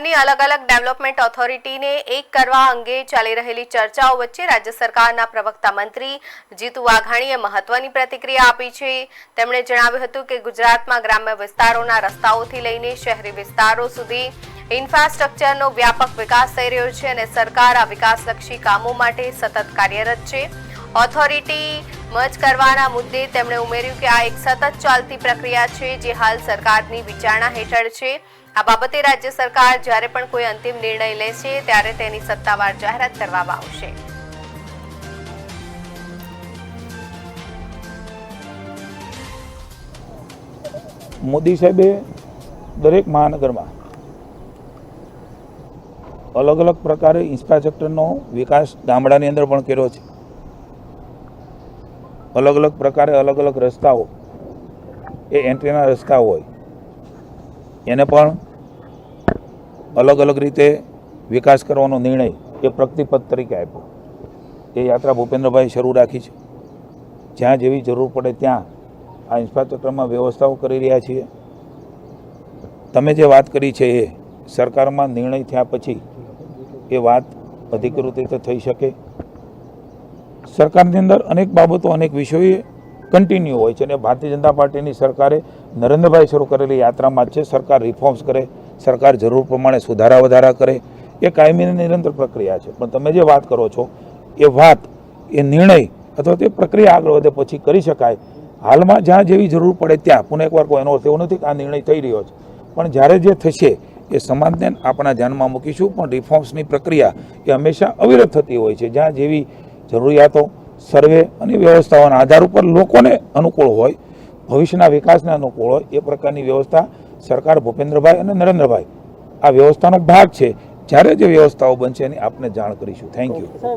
अलग अलग development authority ने एक करवा अंगे चाली रहेली चर्चाओं वच्चे राज्य सरकारना प्रवक्ता मंत्री जीतू वाघाणीए महत्वनी प्रतिक्रिया आपी छे। તેમણે જણાવ્યું હતું કે ગુજરાતમાં ગ્રામ્ય વિસ્તારોના રસ્તાઓથી લઈને શહેરી વિસ્તારો સુધી ઇન્ફ્રાસ્ટ્રક્ચરનો વ્યાપક વિકાસ થઈ રહ્યો છે અને સરકાર આ વિકાસલક્ષી કામો માટે સતત કાર્યરત છે। ઓથોરિટી મર્જ કરવાના મુદ્દે તેમણે ઉમેર્યું કે આ એક સતત ચાલતી પ્રક્રિયા છે જે હાલ સરકારની વિચારણા હેઠળ છે। આ બાબતે રાજ્ય સરકાર જ્યારે પણ કોઈ અંતિમ નિર્ણય લેશે ત્યારે તેની સત્તાવાર જાહેરાત કરવામાં આવશે। મોદી સાહેબે દરેક મહાનગરમાં अलग अलग प्रकारे इंफ्रास्ट्रक्चरનો વિકાસ ગામડાની અંદર પણ કર્યો છે। अलग अलग प्रकारे अलग अलग रस्ताओ ए एंट्रीना रस्ता होय एने पण अलग अलग रीते विकास करवानो निर्णय ए प्रगतिपथ तरीके आप्यो। ए यात्रा भूपेन्द्रभाई शरू राखी छे। ज्यां जेवी जरूर पड़े त्यां आ इंफ्रास्ट्रक्चरमां व्यवस्थाओ करी रह्या छीए। तमे जे वात करी छे ए सरकारमां निर्णय थया पछी ए बात अधिकृत रीते थई शके। सरकारनी अंदर अनेक बाबतो अनेक विषयों कंटीन्यू होय छे। भारतीय जनता पार्टी सरकारे नरेन्द्रभाई शुरू करेली यात्रामां छे सरकार रिफॉर्म्स करे, सरकार जरूर प्रमाणे सुधारा वधारा करे, ए कायमी निरंतर प्रक्रिया छे। पण तमे जे बात करो छो ए बात ए निर्णय अथवा ते प्रक्रिया आगळ वधे पछी करी शकाय। हालमां ज्यां जेवी जरूर पड़े त्यां पुनः एकवार कोईनो अर्थ एवो नथी के आ निर्णय थई रह्यो छे, पण ज्यारे जे थशे ए समाजने आपणा ध्यानमां मूकीशुं। पण रिफॉर्म्सनी प्रक्रिया ए हमेशा अविरत थती होय छे। ज्यां जेवी जरूरियातो सर्वे अने व्यवस्थाओना आधार पर लोकोने अनुकूल होय, भविष्यना विकासने अनुकूल होय ए प्रकारनी व्यवस्था सरकार भूपेन्द्रभाई अने नरेन्द्रभाई आ व्यवस्थानो भाग छे। ज्यारे जे व्यवस्थाओ बनशे एनी आपने जाण करीशुं। Thank you.